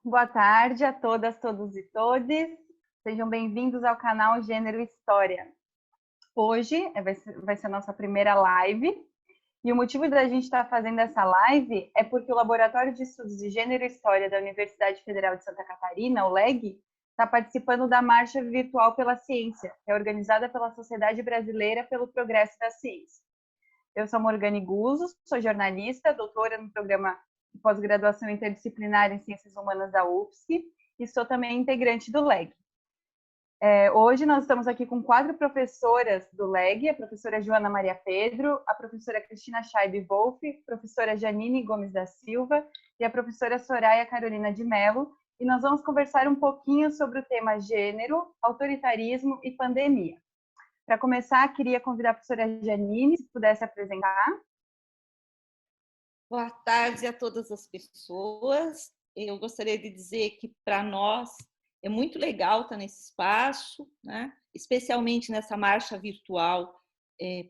Boa tarde a todas, todos e todes. Sejam bem-vindos ao canal Gênero História. Hoje vai ser a nossa primeira live e o motivo da gente estar fazendo essa live é porque o Laboratório de Estudos de Gênero e História da Universidade Federal de Santa Catarina, o LEG, está participando da Marcha Virtual pela Ciência, que é organizada pela Sociedade Brasileira pelo Progresso da Ciência. Eu sou Morgane Guzzo, sou jornalista, doutora no programa de pós-graduação interdisciplinar em Ciências Humanas da UFSC e sou também integrante do LEG. Hoje nós estamos aqui com 4 professoras do LEG, a professora Joana Maria Pedro, a professora Cristina Scheibe-Wolff, a professora Janine Gomes da Silva e a professora Soraya Carolina de Mello, e nós vamos conversar um pouquinho sobre o tema gênero, autoritarismo e pandemia. Para começar, queria convidar a professora Janine, se pudesse apresentar. Boa tarde a todas as pessoas. Eu gostaria de dizer que, para nós, é muito legal estar nesse espaço, né? Especialmente nessa marcha virtual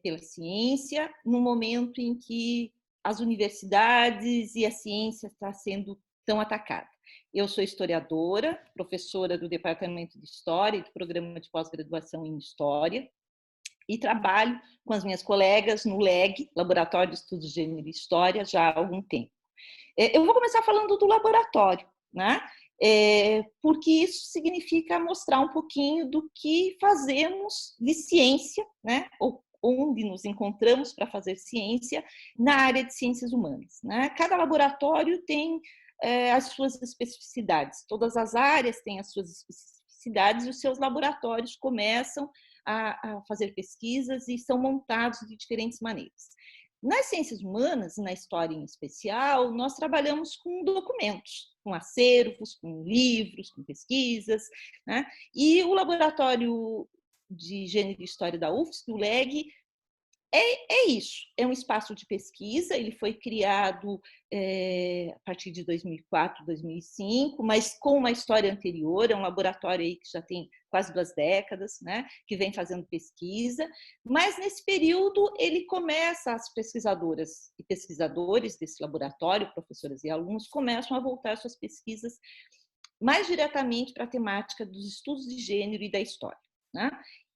pela ciência, no momento em que as universidades e a ciência estão sendo tão atacadas. Eu sou historiadora, professora do Departamento de História e do Programa de Pós-Graduação em História, e trabalho com as minhas colegas no LEG, Laboratório de Estudos de Gênero e História, já há algum tempo. Eu vou começar falando do laboratório, né? Porque isso significa mostrar um pouquinho do que fazemos de ciência, né? Ou onde nos encontramos para fazer ciência na área de ciências humanas, né? Cada laboratório tem as suas especificidades, todas as áreas têm as suas especificidades e os seus laboratórios começam a fazer pesquisas e são montados de diferentes maneiras. Nas ciências humanas, na história em especial, nós trabalhamos com documentos, com acervos, com livros, com pesquisas, né? E o Laboratório de Gênero e História da UFSC, o LEG, é isso, é um espaço de pesquisa, ele foi criado a partir de 2004, 2005, mas com uma história anterior, é um laboratório aí que já tem quase 2 décadas, né, que vem fazendo pesquisa, mas nesse período ele começa, as pesquisadoras e pesquisadores desse laboratório, professoras e alunos, começam a voltar suas pesquisas mais diretamente para a temática dos estudos de gênero e da história, né?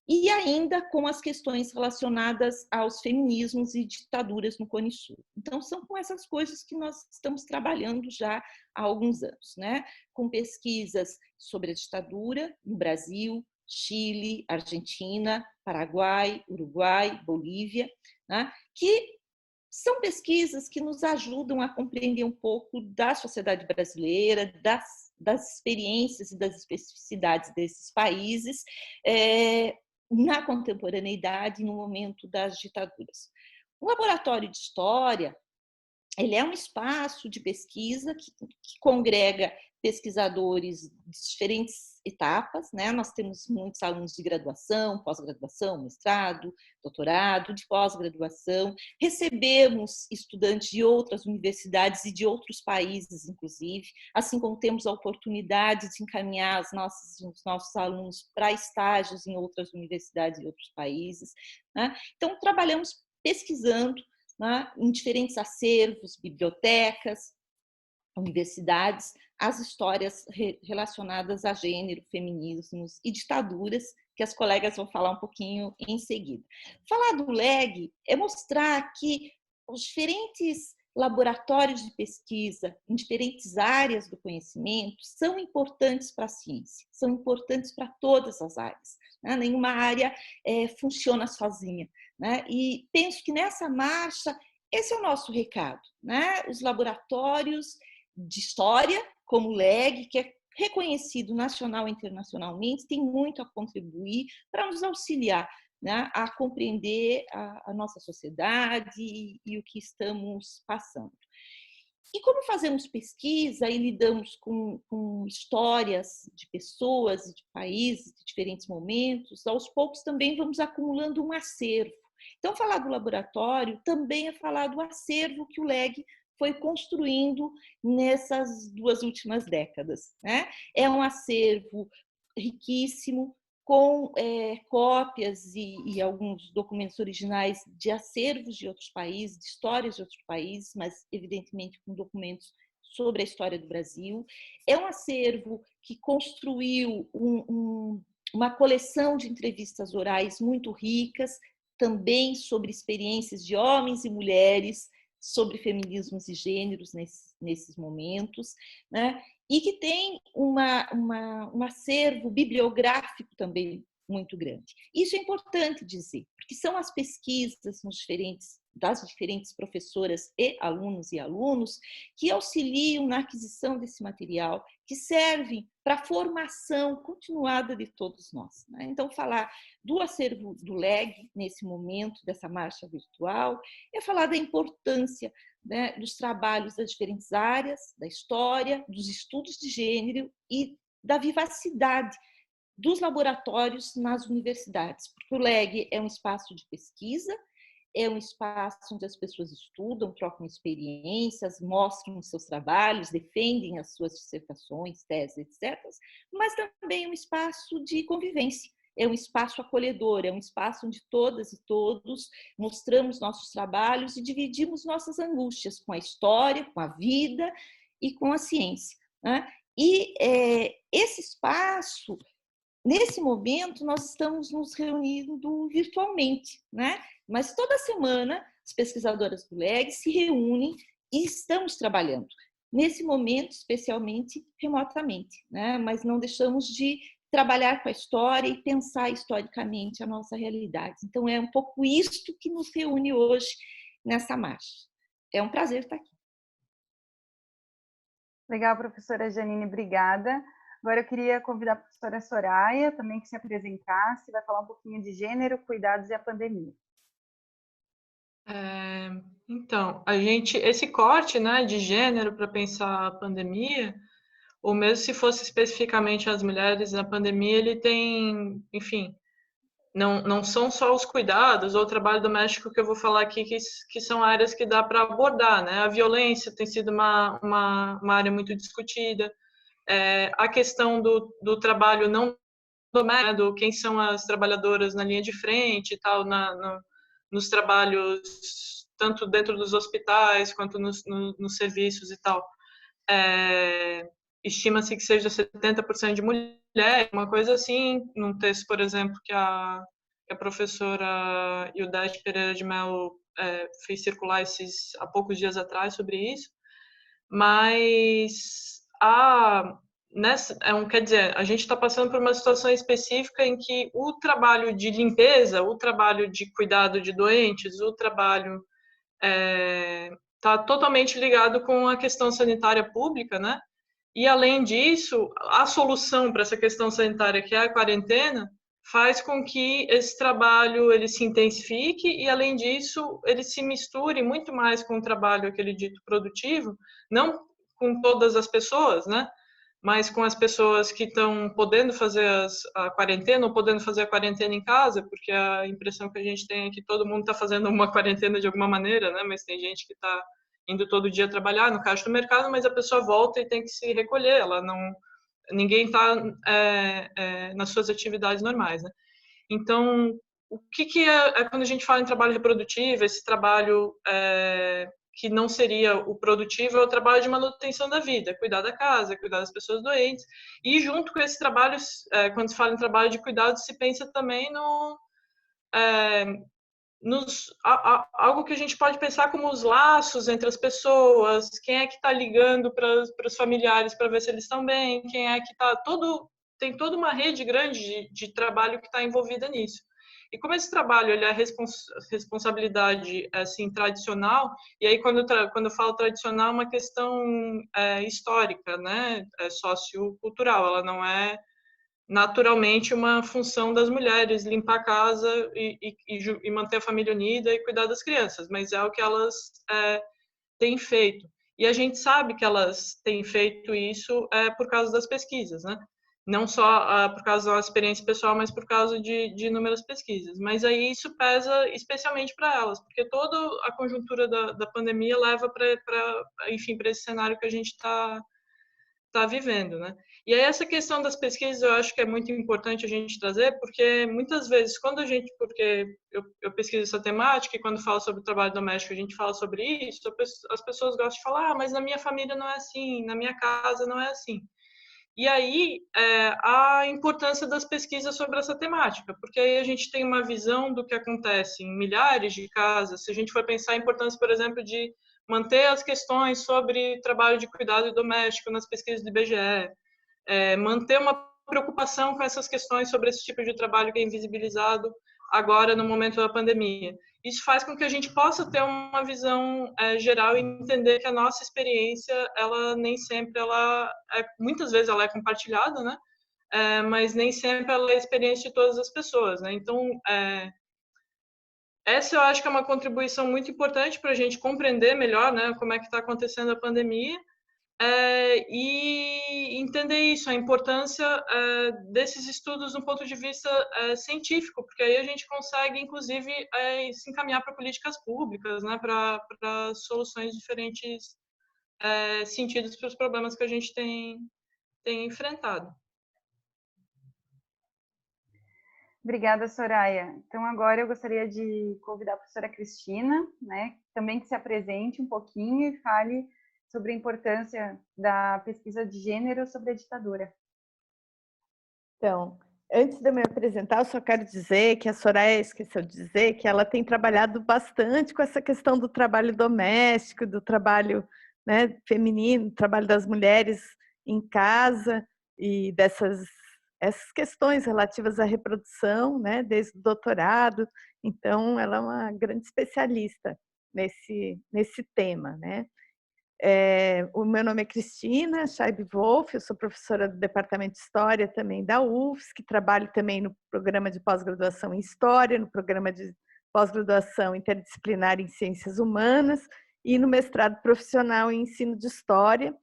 E ainda com as questões relacionadas aos feminismos e ditaduras no Cone Sul. Então, são com essas coisas que nós estamos trabalhando já há alguns anos, né? Com pesquisas sobre a ditadura no Brasil, Chile, Argentina, Paraguai, Uruguai, Bolívia, né? Que são pesquisas que nos ajudam a compreender um pouco da sociedade brasileira, das experiências e das especificidades desses países, na contemporaneidade, no momento das ditaduras. O Laboratório de História, ele é um espaço de pesquisa que congrega pesquisadores de diferentes etapas, né? Nós temos muitos alunos de graduação, pós-graduação, mestrado, doutorado, de pós-graduação. Recebemos estudantes de outras universidades e de outros países, inclusive, assim como temos a oportunidade de encaminhar os nossos alunos para estágios em outras universidades e outros países, né? Então, trabalhamos pesquisando, né, em diferentes acervos, bibliotecas, universidades, as histórias relacionadas a gênero, feminismos e ditaduras, que as colegas vão falar um pouquinho em seguida. Falar do LEG é mostrar que os diferentes laboratórios de pesquisa em diferentes áreas do conhecimento são importantes para a ciência, são importantes para todas as áreas, né? Nenhuma área funciona sozinha, né? E penso que nessa marcha esse é o nosso recado, né? Os laboratórios de história, como o LEG, que é reconhecido nacional e internacionalmente, tem muito a contribuir para nos auxiliar, né, a compreender a nossa sociedade e o que estamos passando. E como fazemos pesquisa e lidamos com histórias de pessoas e de países, de diferentes momentos, aos poucos também vamos acumulando um acervo. Então, falar do laboratório também é falar do acervo que o LEG foi construindo nessas 2 últimas décadas, né? É um acervo riquíssimo, com cópias e alguns documentos originais de acervos de outros países, de histórias de outros países, mas evidentemente com documentos sobre a história do Brasil. É um acervo que construiu uma coleção de entrevistas orais muito ricas, também sobre experiências de homens e mulheres, sobre feminismos e gêneros nesses momentos, né? E que tem um acervo bibliográfico também muito grande. Isso é importante dizer, porque são as pesquisas das diferentes professoras e alunos que auxiliam na aquisição desse material, que servem para a formação continuada de todos nós, né? Então, falar do acervo do LEG nesse momento dessa marcha virtual é falar da importância, né, dos trabalhos das diferentes áreas, da história, dos estudos de gênero e da vivacidade dos laboratórios nas universidades, porque o LEG é um espaço de pesquisa, é um espaço onde as pessoas estudam, trocam experiências, mostram os seus trabalhos, defendem as suas dissertações, teses, etc., mas também é um espaço de convivência, é um espaço acolhedor, é um espaço onde todas e todos mostramos nossos trabalhos e dividimos nossas angústias com a história, com a vida e com a ciência, né? E esse espaço, nesse momento, nós estamos nos reunindo virtualmente, né? Mas toda semana as pesquisadoras do LEG se reúnem e estamos trabalhando. Nesse momento, especialmente remotamente, né? Mas não deixamos de trabalhar com a história e pensar historicamente a nossa realidade. Então, é um pouco isto que nos reúne hoje nessa marcha. É um prazer estar aqui. Legal, professora Janine, obrigada. Agora eu queria convidar a professora Soraya também que se apresentasse, vai falar um pouquinho de gênero, cuidados e a pandemia. Então, esse corte, né, de gênero para pensar a pandemia, ou mesmo se fosse especificamente as mulheres na pandemia, ele tem, enfim, não são só os cuidados ou o trabalho doméstico que eu vou falar aqui, que são áreas que dá para abordar, né? A violência tem sido uma área muito discutida, a questão do trabalho não doméstico, quem são as trabalhadoras na linha de frente e tal, nos trabalhos, tanto dentro dos hospitais quanto nos serviços e tal. Estima-se que seja 70% de mulheres, uma coisa assim, num texto, por exemplo, que a professora Ildete Pereira de Mello fez circular há poucos dias atrás sobre isso, mas quer dizer, a gente está passando por uma situação específica em que o trabalho de limpeza, o trabalho de cuidado de doentes, o trabalho está totalmente ligado com a questão sanitária pública, né? E, além disso, a solução para essa questão sanitária, que é a quarentena, faz com que esse trabalho ele se intensifique e, além disso, ele se misture muito mais com o trabalho, aquele dito produtivo, não com todas as pessoas, né? Mas com as pessoas que estão podendo fazer a quarentena ou podendo fazer a quarentena em casa, porque a impressão que a gente tem é que todo mundo está fazendo uma quarentena de alguma maneira, né? Mas tem gente que está indo todo dia trabalhar no caixa do mercado, mas a pessoa volta e tem que se recolher, ninguém está nas suas atividades normais, né? Então, o que é quando a gente fala em trabalho reprodutivo, esse trabalho que não seria o produtivo, é o trabalho de manutenção da vida, cuidar da casa, cuidar das pessoas doentes, e junto com esse trabalho, quando se fala em trabalho de cuidado, se pensa também algo que a gente pode pensar como os laços entre as pessoas, quem é que está ligando para os familiares para ver se eles estão bem, quem é que tem toda uma rede grande de trabalho que está envolvida nisso. E como esse trabalho ele é responsabilidade assim tradicional, e aí quando eu falo tradicional é uma questão histórica, né, sociocultural, ela não é naturalmente uma função das mulheres limpar a casa e manter a família unida e cuidar das crianças, mas é o que elas têm feito. E a gente sabe que elas têm feito isso por causa das pesquisas, né? Não só por causa da experiência pessoal, mas por causa de inúmeras pesquisas. Mas aí isso pesa especialmente para elas, porque toda a conjuntura da pandemia leva para esse cenário que a gente está está vivendo, né? E aí essa questão das pesquisas eu acho que é muito importante a gente trazer, porque muitas vezes quando a gente, porque eu pesquiso essa temática e quando falo sobre o trabalho doméstico a gente fala sobre isso, as pessoas gostam de falar, mas na minha família não é assim, na minha casa não é assim. E aí a importância das pesquisas sobre essa temática, porque aí a gente tem uma visão do que acontece em milhares de casas. Se a gente for pensar a importância, por exemplo, de manter as questões sobre trabalho de cuidado doméstico nas pesquisas do IBGE, manter uma preocupação com essas questões sobre esse tipo de trabalho que é invisibilizado agora no momento da pandemia. Isso faz com que a gente possa ter uma visão geral e entender que a nossa experiência, ela nem sempre, muitas vezes ela é compartilhada, né? Mas nem sempre ela é a experiência de todas as pessoas, né? Então, essa eu acho que é uma contribuição muito importante para a gente compreender melhor, né, como é que está acontecendo a pandemia, e entender isso, a importância desses estudos do ponto de vista científico, porque aí a gente consegue, inclusive, se encaminhar para políticas públicas, né, para soluções diferentes sentidos para os problemas que a gente tem enfrentado. Obrigada, Soraya. Então, agora eu gostaria de convidar a professora Cristina, né, também que se apresente um pouquinho e fale sobre a importância da pesquisa de gênero sobre a ditadura. Então, antes de eu me apresentar, eu só quero dizer que a Soraya esqueceu de dizer que ela tem trabalhado bastante com essa questão do trabalho doméstico, do trabalho, né, feminino, do trabalho das mulheres em casa e essas questões relativas à reprodução, né, desde o doutorado. Então, ela é uma grande especialista nesse tema, né? O meu nome é Cristina Scheib-Wolf, eu sou professora do Departamento de História também da UFSC, trabalho também no programa de pós-graduação em História, no programa de pós-graduação interdisciplinar em Ciências Humanas e no mestrado profissional em Ensino de História.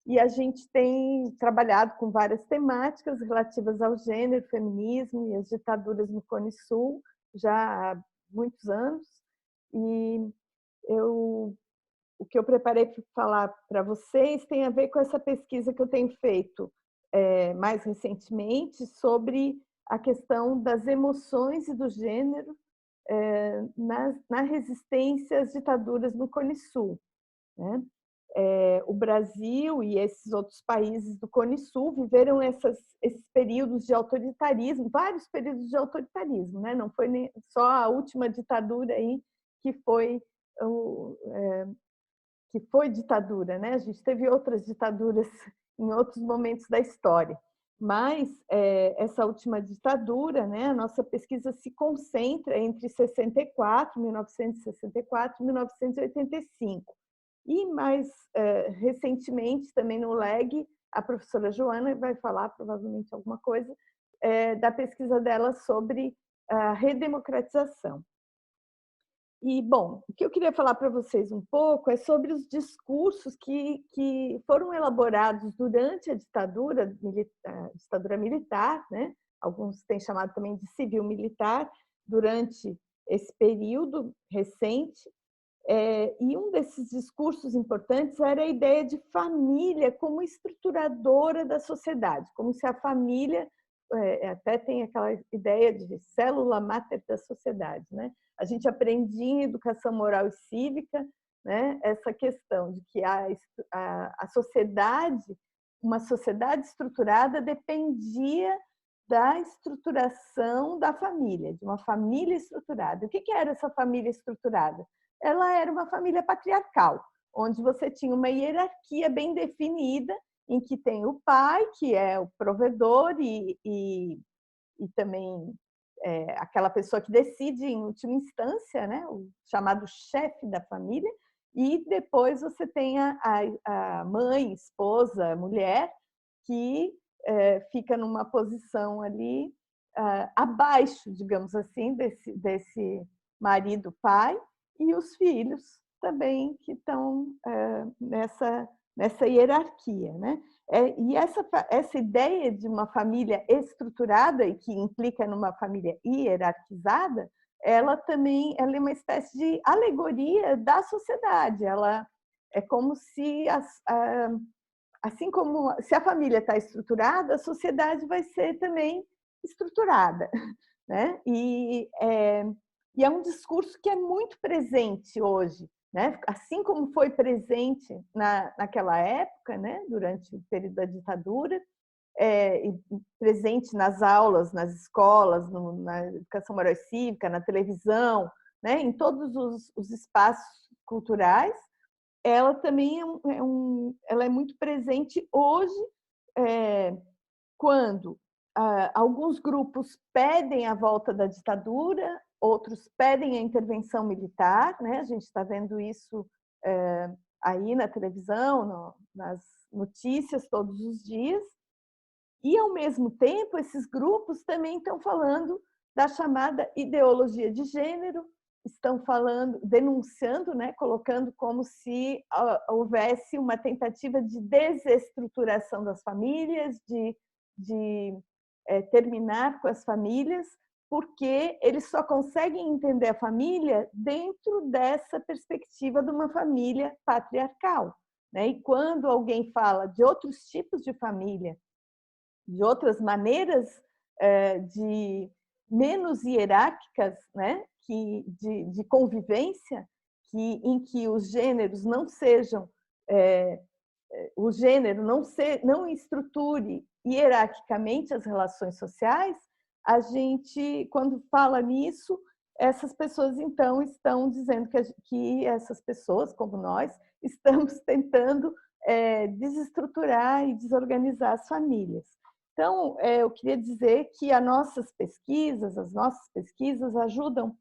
E a gente tem trabalhado com várias temáticas relativas ao gênero, feminismo e as ditaduras no Cone Sul já há muitos anos. E o que eu preparei para falar para vocês tem a ver com essa pesquisa que eu tenho feito mais recentemente sobre a questão das emoções e do gênero na resistência às ditaduras no Cone Sul, né? O Brasil e esses outros países do Cone Sul viveram esses períodos de autoritarismo, vários períodos de autoritarismo, né? Não foi nem só a última ditadura aí que foi ditadura, né? A gente teve outras ditaduras em outros momentos da história, mas essa última ditadura, né? A nossa pesquisa se concentra entre 1964 e 1985. E mais recentemente, também no LEG, a professora Joana vai falar provavelmente alguma coisa da pesquisa dela sobre a redemocratização. E, bom, o que eu queria falar para vocês um pouco é sobre os discursos que foram elaborados durante a ditadura militar, né? Alguns têm chamado também de civil-militar, durante esse período recente. E um desses discursos importantes era a ideia de família como estruturadora da sociedade, como se a família, até tem aquela ideia de célula máter da sociedade, né? A gente aprendia em educação moral e cívica, né, essa questão de que a sociedade, uma sociedade estruturada, dependia da estruturação da família, de uma família estruturada. O que era essa família estruturada? Ela era uma família patriarcal, onde você tinha uma hierarquia bem definida, em que tem o pai, que é o provedor e também aquela pessoa que decide em última instância, né, o chamado chefe da família, e depois você tem a mãe, esposa, mulher, que fica numa posição ali abaixo, digamos assim, desse marido pai, e os filhos também que estão nessa hierarquia, né? E essa ideia de uma família estruturada e que implica numa família hierarquizada, ela é uma espécie de alegoria da sociedade. Ela é como se assim como se a família está estruturada, a sociedade vai ser também estruturada, né? E é um discurso que é muito presente hoje, né? Assim como foi presente naquela época, né? Durante o período da ditadura, presente nas aulas, nas escolas, na educação moral e cívica, na televisão, né? Em todos os espaços culturais, ela também ela é muito presente hoje, quando alguns grupos pedem a volta da ditadura, outros pedem a intervenção militar, né? A gente está vendo isso aí na televisão, nas notícias todos os dias. E, ao mesmo tempo, esses grupos também estão falando da chamada ideologia de gênero, estão falando, denunciando, né, colocando como se houvesse uma tentativa de desestruturação das famílias, de terminar com as famílias, porque eles só conseguem entender a família dentro dessa perspectiva de uma família patriarcal, né? E quando alguém fala de outros tipos de família, de outras maneiras de menos hierárquicas, né, de convivência, em que os gêneros não sejam, o gênero não estruture hierarquicamente as relações sociais, a gente, quando fala nisso, essas pessoas então estão dizendo que essas pessoas, como nós, estamos tentando desestruturar e desorganizar as famílias. Então, eu queria dizer que as nossas pesquisas ajudam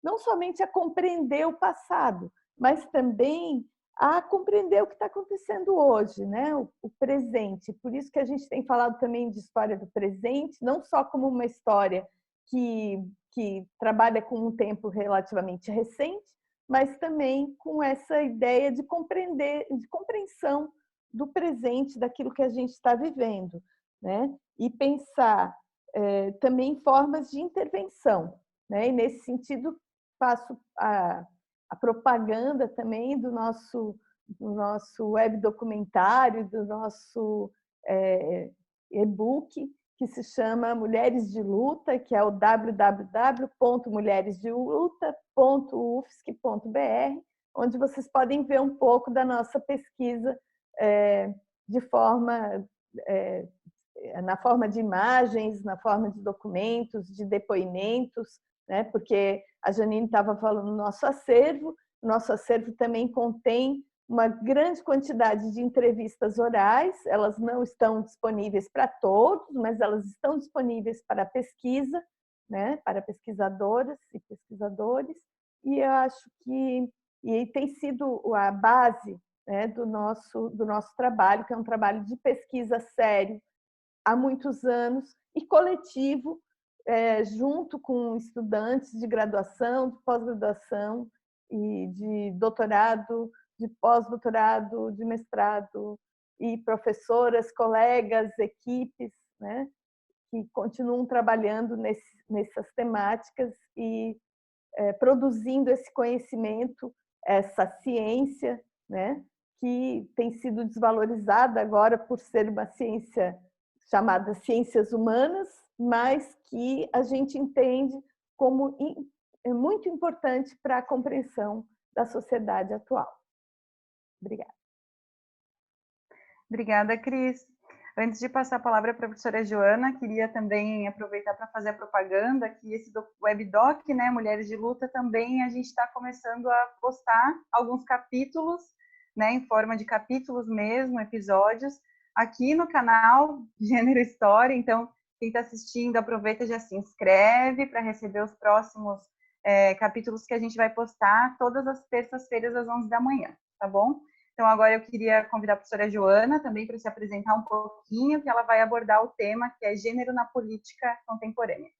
não somente a compreender o passado, mas também a compreender o que está acontecendo hoje, né? O presente. Por isso que a gente tem falado também de história do presente, não só como uma história que trabalha com um tempo relativamente recente, mas também com essa ideia de compreensão do presente, daquilo que a gente está vivendo, né? E pensar também formas de intervenção, né? E nesse sentido faço a propaganda também do nosso web documentário, do nosso e-book, que se chama Mulheres de Luta, que é o www.mulheresdeluta.ufsc.br, onde vocês podem ver um pouco da nossa pesquisa de forma na forma de imagens, na forma de documentos, de depoimentos, né? Porque a Janine estava falando do nosso acervo também contém uma grande quantidade de entrevistas orais, elas não estão disponíveis para todos, mas elas estão disponíveis para pesquisa, né? Para pesquisadoras e pesquisadores, e eu acho que tem sido a base, né, do nosso trabalho, que é um trabalho de pesquisa sério, há muitos anos, e coletivo, junto com estudantes de graduação, de pós-graduação e de doutorado, de pós-doutorado, de mestrado, e professoras, colegas, equipes, né, que continuam trabalhando nessas temáticas e produzindo esse conhecimento, essa ciência, né, que tem sido desvalorizada agora por ser uma ciência chamada ciências humanas, mas que a gente entende como muito importante para a compreensão da sociedade atual. Obrigada. Obrigada, Cris. Antes de passar a palavra para a professora Joana, queria também aproveitar para fazer a propaganda que esse webdoc, né, Mulheres de Luta, também a gente está começando a postar alguns capítulos, né, em forma de capítulos mesmo, episódios, aqui no canal Gênero História. Então, quem está assistindo, aproveita e já se inscreve para receber os próximos capítulos que a gente vai postar todas as terças-feiras às 11 da manhã, tá bom? Então, agora eu queria convidar a professora Joana também para se apresentar um pouquinho, que ela vai abordar o tema que é gênero na política contemporânea.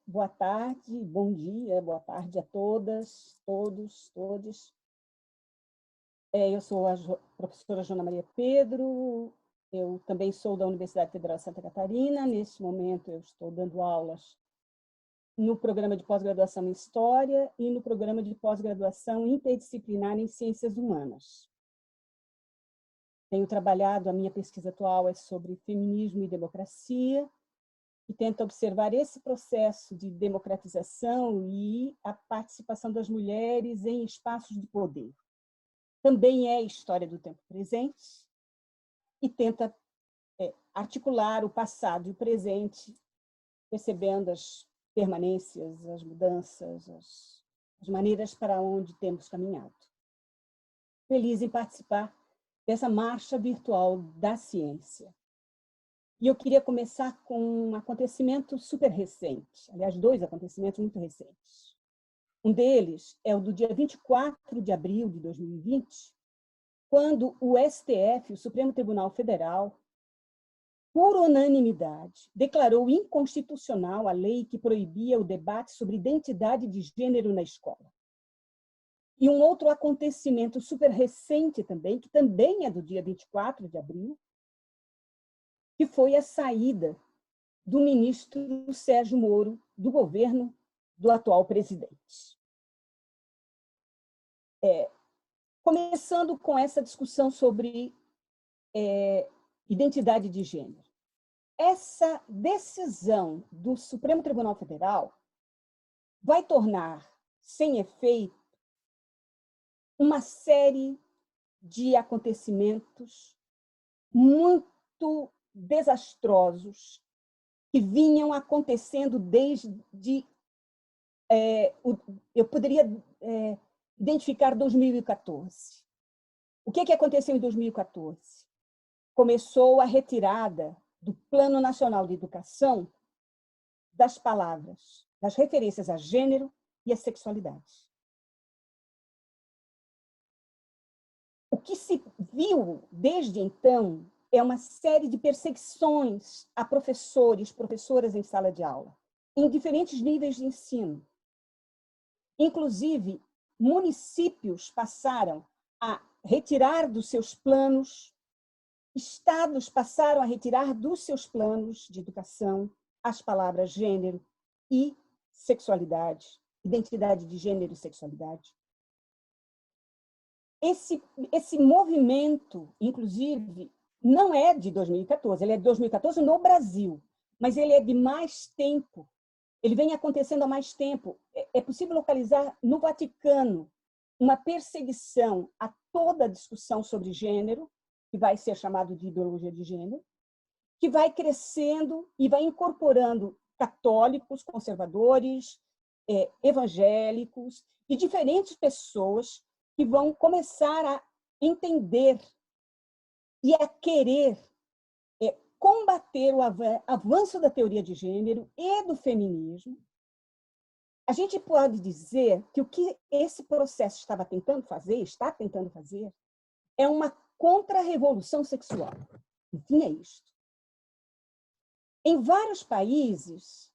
Boa tarde, bom dia, boa tarde a todas, todos, todes. Eu sou a professora Joana Maria Pedro, eu também sou da Universidade Federal de Santa Catarina. Neste momento eu estou dando aulas no programa de pós-graduação em História e no programa de pós-graduação interdisciplinar em Ciências Humanas. tenho trabalhado, a minha pesquisa atual é sobre feminismo e democracia, e tenta observar esse processo de democratização e a participação das mulheres em espaços de poder. Também é história do tempo presente e tenta articular o passado e o presente, percebendo as permanências, as mudanças, as maneiras para onde temos caminhado. Feliz em participar dessa marcha virtual da ciência. E eu queria começar com um acontecimento super recente, aliás, 2 acontecimentos muito recentes. Um deles é o do dia 24 de abril de 2020, quando o STF, o Supremo Tribunal Federal, por unanimidade, declarou inconstitucional a lei que proibia o debate sobre identidade de gênero na escola. E um outro acontecimento super recente também, que também é do dia 24 de abril, que foi a saída do ministro Sérgio Moro do governo do atual presidente. Começando com essa discussão sobre identidade de gênero. Essa decisão do Supremo Tribunal Federal vai tornar sem efeito uma série de acontecimentos muito desastrosos que vinham acontecendo desde, eu poderia identificar 2014. O que aconteceu em 2014? Começou a retirada do Plano Nacional de Educação das palavras, das referências a gênero e a sexualidade. O que se viu desde então é uma série de perseguições a professores, professoras em sala de aula, em diferentes níveis de ensino. Inclusive, municípios passaram a retirar dos seus planos, estados passaram a retirar dos seus planos de educação as palavras gênero e sexualidade, identidade de gênero e sexualidade. Esse movimento, inclusive, não é de 2014, ele é de 2014 no Brasil, mas ele é de mais tempo, ele vem acontecendo há mais tempo. É possível localizar no Vaticano uma perseguição a toda a discussão sobre gênero, que vai ser chamado de ideologia de gênero, que vai crescendo e vai incorporando católicos, conservadores, evangélicos e diferentes pessoas que vão começar a entender e a querer combater o avanço da teoria de gênero e do feminismo. A gente pode dizer que o que esse processo está tentando fazer, é uma contra-revolução sexual. Enfim, é isto. Em vários países,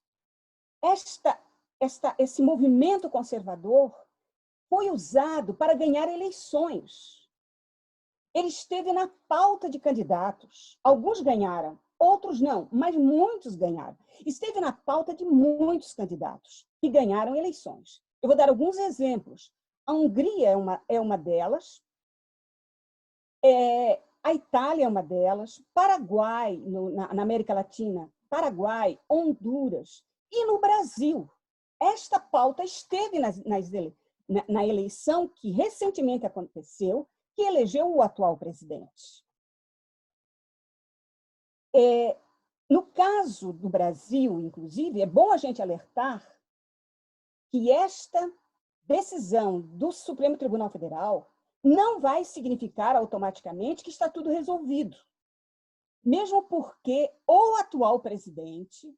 esse movimento conservador foi usado para ganhar eleições. Ele esteve na pauta de candidatos. Alguns ganharam, outros não, mas muitos ganharam. Esteve na pauta de muitos candidatos que ganharam eleições. Eu vou dar alguns exemplos. A Hungria é uma delas, a Itália é uma delas, Paraguai, na América Latina, Paraguai, Honduras e no Brasil. Esta pauta esteve na eleição que recentemente aconteceu, que elegeu o atual presidente. No caso do Brasil, inclusive, é bom a gente alertar que esta decisão do Supremo Tribunal Federal não vai significar automaticamente que está tudo resolvido. Mesmo porque o atual presidente,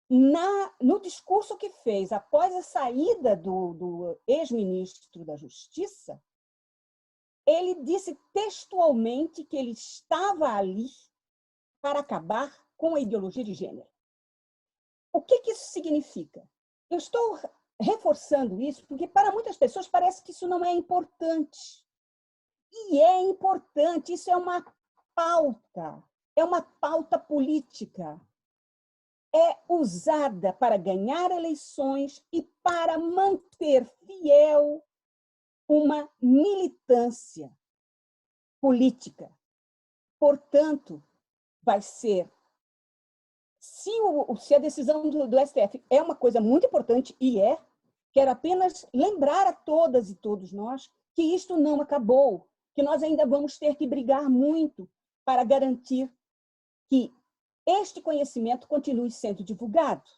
no discurso que fez após a saída do ex-ministro da Justiça, ele disse textualmente que ele estava ali para acabar com a ideologia de gênero. O que isso significa? Eu estou reforçando isso porque, para muitas pessoas, parece que isso não é importante. E é importante, isso é uma pauta política. É usada para ganhar eleições e para manter fiel uma militância política portanto, vai ser, se a decisão do STF é uma coisa muito importante, e quero apenas lembrar a todas e todos nós que isto não acabou, que nós ainda vamos ter que brigar muito para garantir que este conhecimento continue sendo divulgado.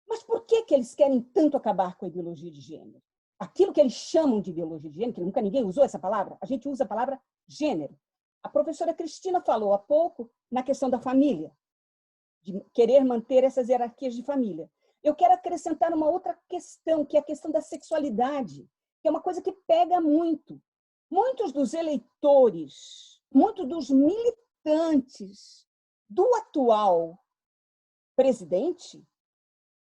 Mas por que eles querem tanto acabar com a ideologia de gênero? Aquilo que eles chamam de ideologia de gênero, que nunca ninguém usou essa palavra, a gente usa a palavra gênero. A professora Cristina falou há pouco na questão da família, de querer manter essas hierarquias de família. Eu quero acrescentar uma outra questão, que é a questão da sexualidade, que é uma coisa que pega muito. Muitos dos eleitores, muitos dos militantes do atual presidente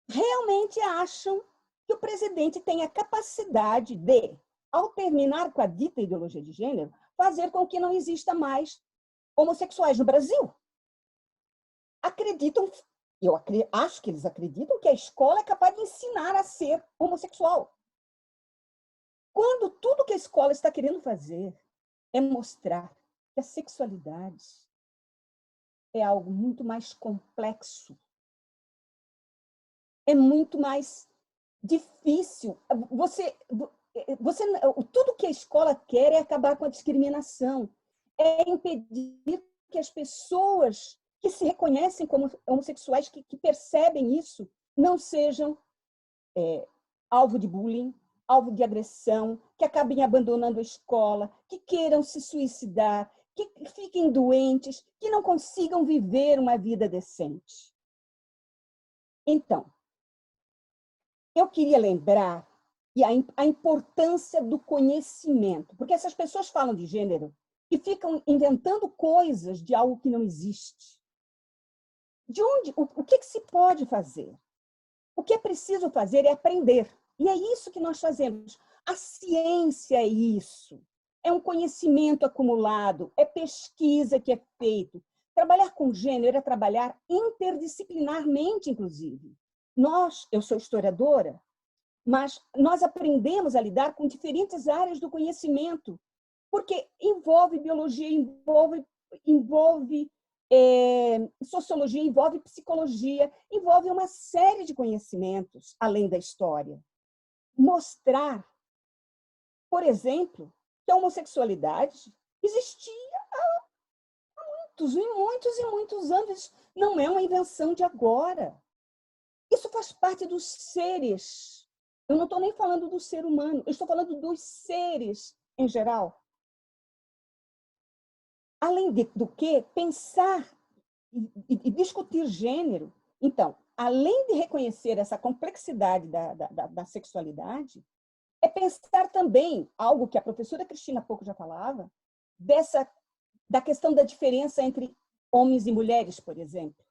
realmente acham que o presidente tem a capacidade de, ao terminar com a dita ideologia de gênero, fazer com que não exista mais homossexuais no Brasil. Acreditam, acho que eles acreditam que a escola é capaz de ensinar a ser homossexual. Quando tudo que a escola está querendo fazer é mostrar que a sexualidade é algo muito mais complexo, é muito mais difícil. Tudo que a escola quer é acabar com a discriminação, é impedir que as pessoas que se reconhecem como homossexuais, que percebem isso, não sejam alvo de bullying, alvo de agressão, que acabem abandonando a escola, que queiram se suicidar, que fiquem doentes, que não consigam viver uma vida decente. Então, eu queria lembrar a importância do conhecimento, porque essas pessoas falam de gênero e ficam inventando coisas de algo que não existe. O que se pode fazer? O que é preciso fazer é aprender. E é isso que nós fazemos. A ciência é isso. É um conhecimento acumulado, é pesquisa que é feito. Trabalhar com gênero é trabalhar interdisciplinarmente, inclusive. Eu sou historiadora, mas nós aprendemos a lidar com diferentes áreas do conhecimento, porque envolve biologia, envolve sociologia, envolve psicologia, envolve uma série de conhecimentos além da história. Mostrar, por exemplo, que a homossexualidade existia há muitos anos, não é uma invenção de agora. Isso faz parte dos seres. Eu não estou nem falando do ser humano, eu estou falando dos seres em geral. Além do que, pensar e discutir gênero. Então, além de reconhecer essa complexidade da sexualidade, é pensar também, algo que a professora Cristina há pouco já falava, da questão da diferença entre homens e mulheres, por exemplo.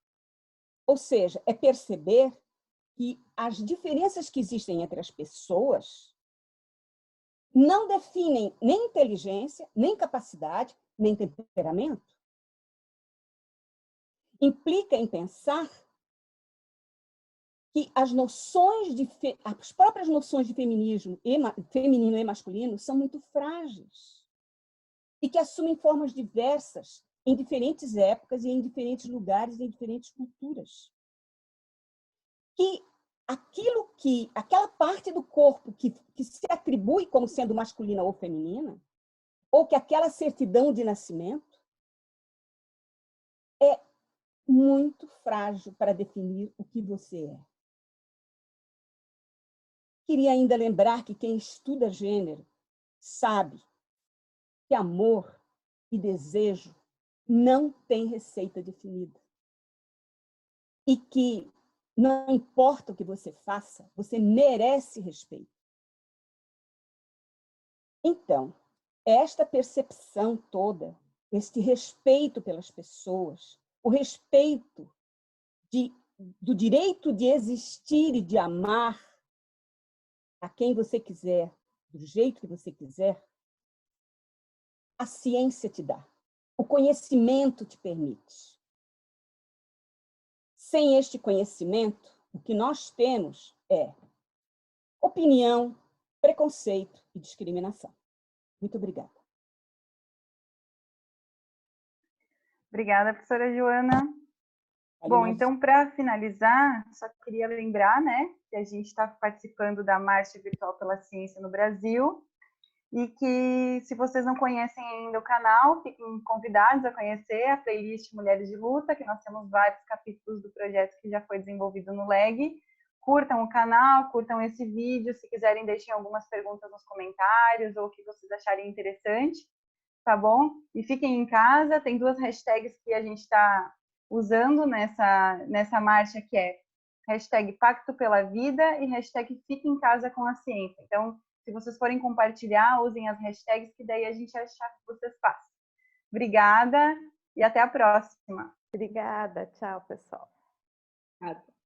Ou seja, é perceber que as diferenças que existem entre as pessoas não definem nem inteligência, nem capacidade, nem temperamento. Implica em pensar que as próprias noções de feminismo, feminino e masculino, são muito frágeis e que assumem formas diversas em diferentes épocas e em diferentes lugares e em diferentes culturas. Que aquela parte do corpo que se atribui como sendo masculina ou feminina, ou que aquela certidão de nascimento, é muito frágil para definir o que você é. Queria ainda lembrar que quem estuda gênero sabe que amor e desejo não têm receita definida. E que não importa o que você faça, você merece respeito. Então, esta percepção toda, este respeito pelas pessoas, o respeito do direito de existir e de amar a quem você quiser, do jeito que você quiser, a ciência te dá. O conhecimento te permite. Sem este conhecimento, o que nós temos é opinião, preconceito e discriminação. Muito obrigada. Obrigada, professora Joana. Vale Bom, mais. então, para finalizar, só queria lembrar, né, que a gente está participando da Marcha Virtual pela Ciência no Brasil e que, se vocês não conhecem ainda o canal, fiquem convidados a conhecer a playlist Mulheres de Luta, que nós temos vários capítulos do projeto que já foi desenvolvido no LEG. Curtam o canal, curtam esse vídeo, se quiserem deixem algumas perguntas nos comentários ou o que vocês acharem interessante, tá bom? E fiquem em casa, tem 2 hashtags que a gente está usando nessa marcha, que é hashtag Pacto pela Vida e hashtag Fique em Casa com a Ciência. Então, se vocês forem compartilhar, usem as hashtags, que daí a gente achar que vocês fazem. Obrigada e até a próxima. Obrigada, tchau, pessoal. Obrigada.